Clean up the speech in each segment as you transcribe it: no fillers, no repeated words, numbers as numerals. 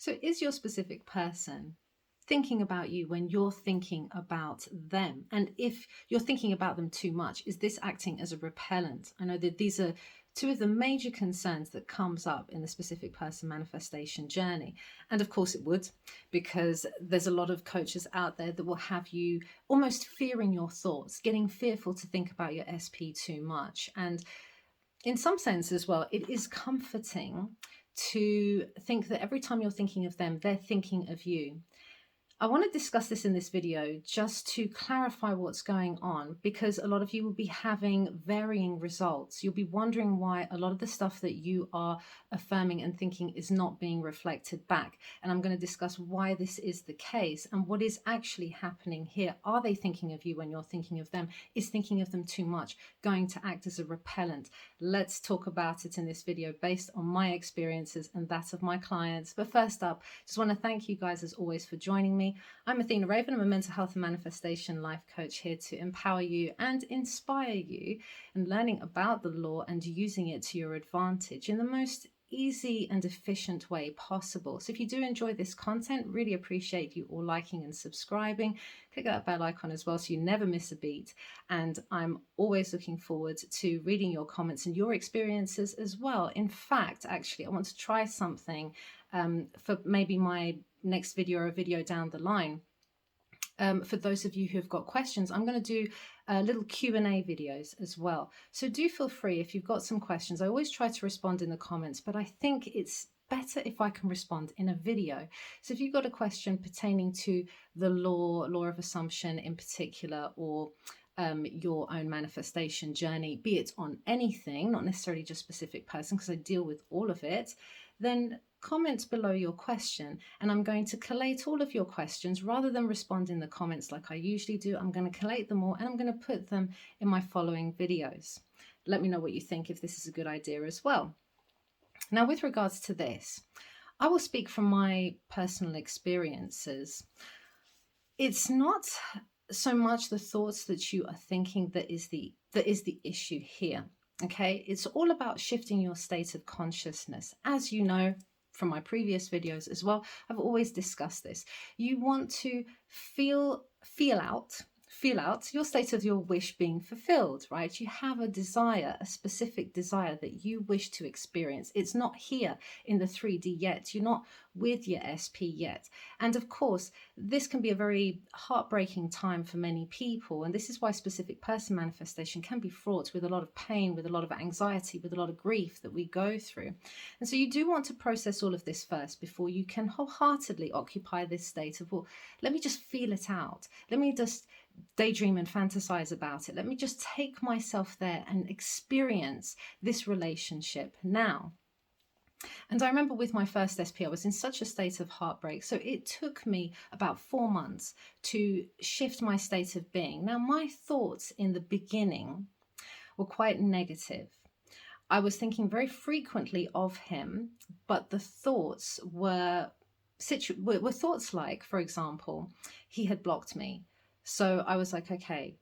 So, is your specific person thinking about you when you're thinking about them? And if you're thinking about them too much, is this acting as a repellent? I know that these are two of the major concerns that comes up in the specific person manifestation journey. And of course it would, because there's a lot of coaches out there that will have you almost fearing your thoughts, getting fearful to think about your SP too much. And in some sense as well, it is comforting to think that every time you're thinking of them, they're thinking of you. I want to discuss this in this video just to clarify what's going on, because a lot of you will be having varying results. You'll be wondering why a lot of the stuff that you are affirming and thinking is not being reflected back. And I'm going to discuss why this is the case and what is actually happening here. Are they thinking of you when you're thinking of them? Is thinking of them too much going to act as a repellent? Let's talk about it in this video based on my experiences and that of my clients. But first up, just want to thank you guys as always for joining me. I'm Athena Raven. I'm a mental health and manifestation life coach here to empower you and inspire you in learning about the law and using it to your advantage in the most easy and efficient way possible. So if you do enjoy this content, really appreciate you all liking and subscribing. Click that bell icon as well so you never miss a beat. And I'm always looking forward to reading your comments and your experiences as well. In fact, actually, I want to try something for maybe my next video or a video down the line. For those of you who have got questions, I'm going to do little Q&A videos as well. So do feel free if you've got some questions. I always try to respond in the comments, but I think it's better if I can respond in a video. So if you've got a question pertaining to the law of assumption in particular, or your own manifestation journey, be it on anything, not necessarily just specific person, because I deal with all of it, then comment below your question, and I'm going to collate all of your questions rather than respond in the comments like I usually do. I'm going to collate them all and I'm going to put them in my following videos. Let me know what you think, if this is a good idea as well. Now, with regards to this, I will speak from my personal experiences. It's not so much the thoughts that you are thinking that is the issue here. Okay, it's all about shifting your state of consciousness. As you know from my previous videos as well, I've always discussed this. You want to feel out your state of your wish being fulfilled, right? You have a desire, a specific desire that you wish to experience. It's not here in the 3D yet. You're not with your SP yet. And of course, this can be a very heartbreaking time for many people. And this is why specific person manifestation can be fraught with a lot of pain, with a lot of anxiety, with a lot of grief that we go through. And so you do want to process all of this first before you can wholeheartedly occupy this state of, well, let me just feel it out. Let me just daydream and fantasize about it. Let me just take myself there and experience this relationship now. And I remember with my first SP, I was in such a state of heartbreak. So it took me about 4 months to shift my state of being. Now, my thoughts in the beginning were quite negative. I was thinking very frequently of him, but the thoughts were thoughts like, for example, he had blocked me. So I was like, okay,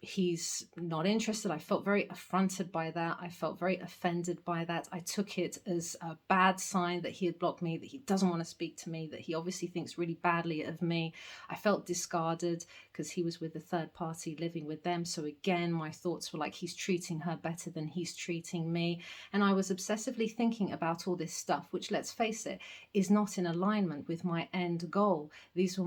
he's not interested. I felt very affronted by that. I felt very offended by that. I took it as a bad sign that he had blocked me, that he doesn't want to speak to me, that he obviously thinks really badly of me. I felt discarded because he was with a third party living with them. So again, my thoughts were like, he's treating her better than he's treating me. And I was obsessively thinking about all this stuff, which, let's face it, is not in alignment with my end goal. These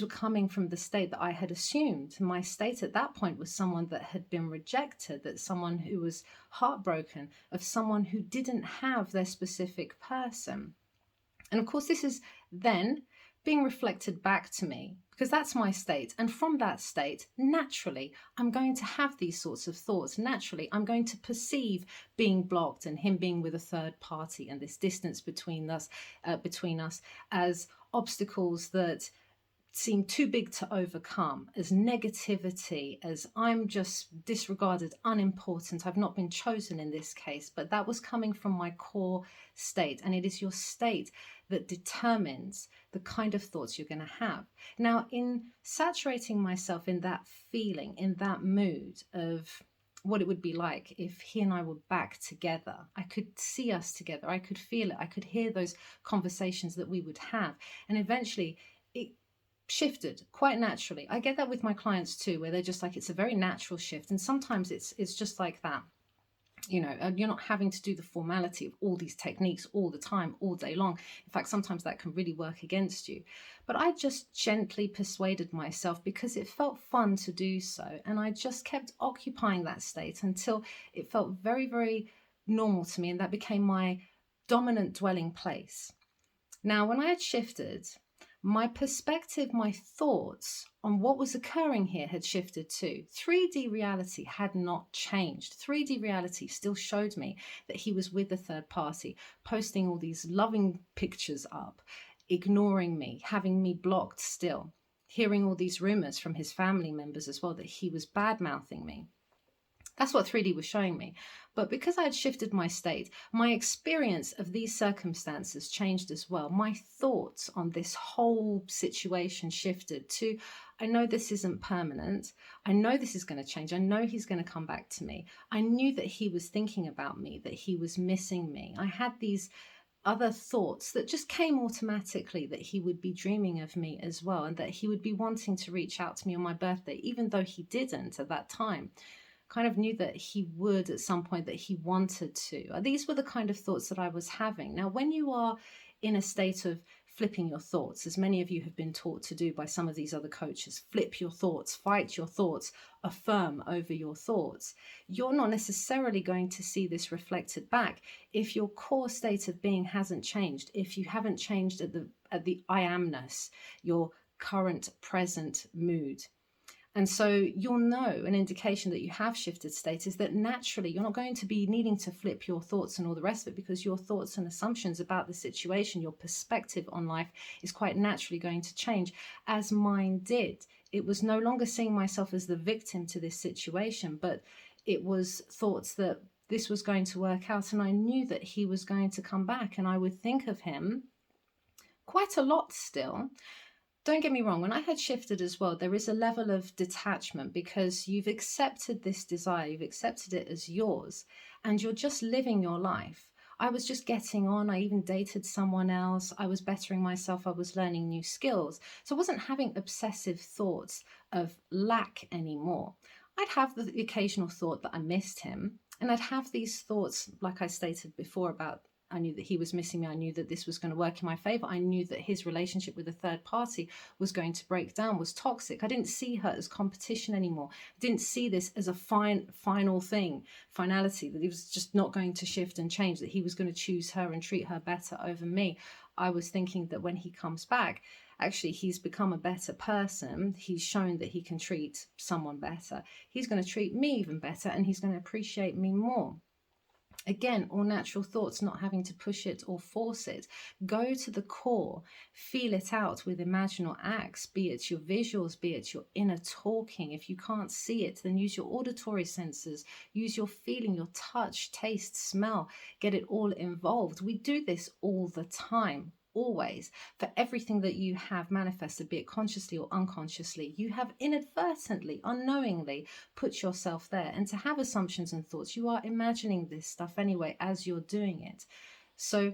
were coming from the state that I had assumed. My state at that point was someone that had been rejected, that someone who was heartbroken, of someone who didn't have their specific person. And of course, this is then being reflected back to me, because that's my state. And from that state, naturally, I'm going to have these sorts of thoughts. Naturally, I'm going to perceive being blocked and him being with a third party and this distance between us as obstacles that seem too big to overcome, as negativity, as I'm just disregarded, unimportant, I've not been chosen in this case. But that was coming from my core state, and it is your state that determines the kind of thoughts you're going to have. Now, in saturating myself in that feeling, in that mood of what it would be like if he and I were back together. I could see us together. I could feel it. I could hear those conversations that we would have. And eventually it shifted quite naturally. I get that with my clients too, where they're just like, it's a very natural shift. And sometimes it's just like that. You're not having to do the formality of all these techniques all the time, all day long. In fact, sometimes that can really work against you. But I just gently persuaded myself because it felt fun to do so. And I just kept occupying that state until it felt very, very normal to me. And that became my dominant dwelling place. Now, when I had shifted, my perspective, my thoughts on what was occurring here had shifted too. 3D reality had not changed. 3D reality still showed me that he was with a third party, posting all these loving pictures up, ignoring me, having me blocked still, hearing all these rumors from his family members as well that he was bad mouthing me. That's what 3D was showing me. But because I had shifted my state, my experience of these circumstances changed as well. My thoughts on this whole situation shifted to, I know this isn't permanent. I know this is going to change. I know he's going to come back to me. I knew that he was thinking about me, that he was missing me. I had these other thoughts that just came automatically, that he would be dreaming of me as well, and that he would be wanting to reach out to me on my birthday, even though he didn't at that time. Kind of knew that he would at some point, that he wanted to. These were the kind of thoughts that I was having. Now, when you are in a state of flipping your thoughts, as many of you have been taught to do by some of these other coaches, flip your thoughts, fight your thoughts, affirm over your thoughts, you're not necessarily going to see this reflected back if your core state of being hasn't changed, if you haven't changed at the I amness, your current present mood. And so you'll know an indication that you have shifted state is that naturally you're not going to be needing to flip your thoughts and all the rest of it, because your thoughts and assumptions about the situation, your perspective on life is quite naturally going to change, as mine did. It was no longer seeing myself as the victim to this situation, but it was thoughts that this was going to work out, and I knew that he was going to come back, and I would think of him quite a lot still. Don't get me wrong, when I had shifted as well, there is a level of detachment because you've accepted this desire, you've accepted it as yours, and you're just living your life. I was just getting on. I even dated someone else. I was bettering myself. I was learning new skills. So I wasn't having obsessive thoughts of lack anymore. I'd have the occasional thought that I missed him, and I'd have these thoughts, like I stated before, about I knew that he was missing me. I knew that this was going to work in my favor. I knew that his relationship with a third party was going to break down, was toxic. I didn't see her as competition anymore. I didn't see this as a final thing, finality, that he was just not going to shift and change, that he was going to choose her and treat her better over me. I was thinking that when he comes back, actually, he's become a better person. He's shown that he can treat someone better. He's going to treat me even better, and he's going to appreciate me more. Again, all natural thoughts, not having to push it or force it. Go to the core, feel it out with imaginal acts, be it your visuals, be it your inner talking. If you can't see it, then use your auditory senses, use your feeling, your touch, taste, smell, get it all involved. We do this all the time. Always, for everything that you have manifested, be it consciously or unconsciously, you have inadvertently, unknowingly put yourself there. And to have assumptions and thoughts, you are imagining this stuff anyway as you're doing it. So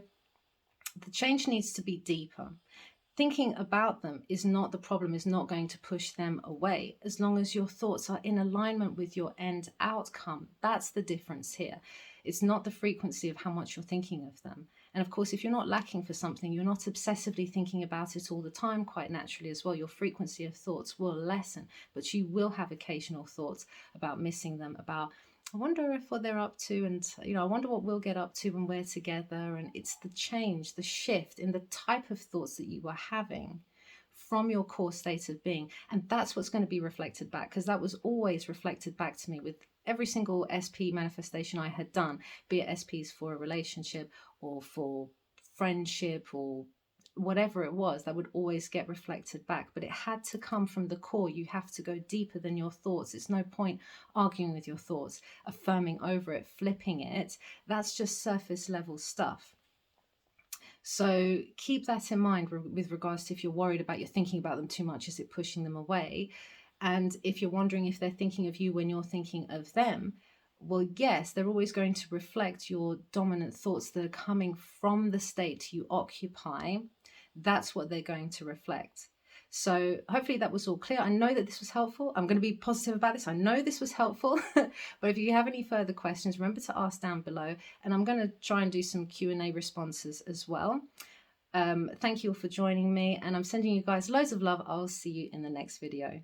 the change needs to be deeper. Thinking about them is not the problem, is not going to push them away, as long as your thoughts are in alignment with your end outcome. That's the difference here. It's not the frequency of how much you're thinking of them. And of course, if you're not lacking for something, you're not obsessively thinking about it all the time, quite naturally as well, your frequency of thoughts will lessen, but you will have occasional thoughts about missing them, about I wonder if what they're up to, and I wonder what we'll get up to when we're together. And it's the change, the shift in the type of thoughts that you were having from your core state of being. And that's what's going to be reflected back, because that was always reflected back to me with every single SP manifestation I had done, be it SPs for a relationship or for friendship or whatever it was, that would always get reflected back. But it had to come from the core. You have to go deeper than your thoughts. It's no point arguing with your thoughts, affirming over it, flipping it. That's just surface level stuff. So keep that in mind with regards to if you're worried about, you're thinking about them too much, is it pushing them away? And if you're wondering if they're thinking of you when you're thinking of them, well, yes, they're always going to reflect your dominant thoughts that are coming from the state you occupy. That's what they're going to reflect. So hopefully that was all clear. I know that this was helpful. I'm going to be positive about this. I know this was helpful. But if you have any further questions, remember to ask down below. And I'm going to try and do some Q&A responses as well. Thank you all for joining me. And I'm sending you guys loads of love. I'll see you in the next video.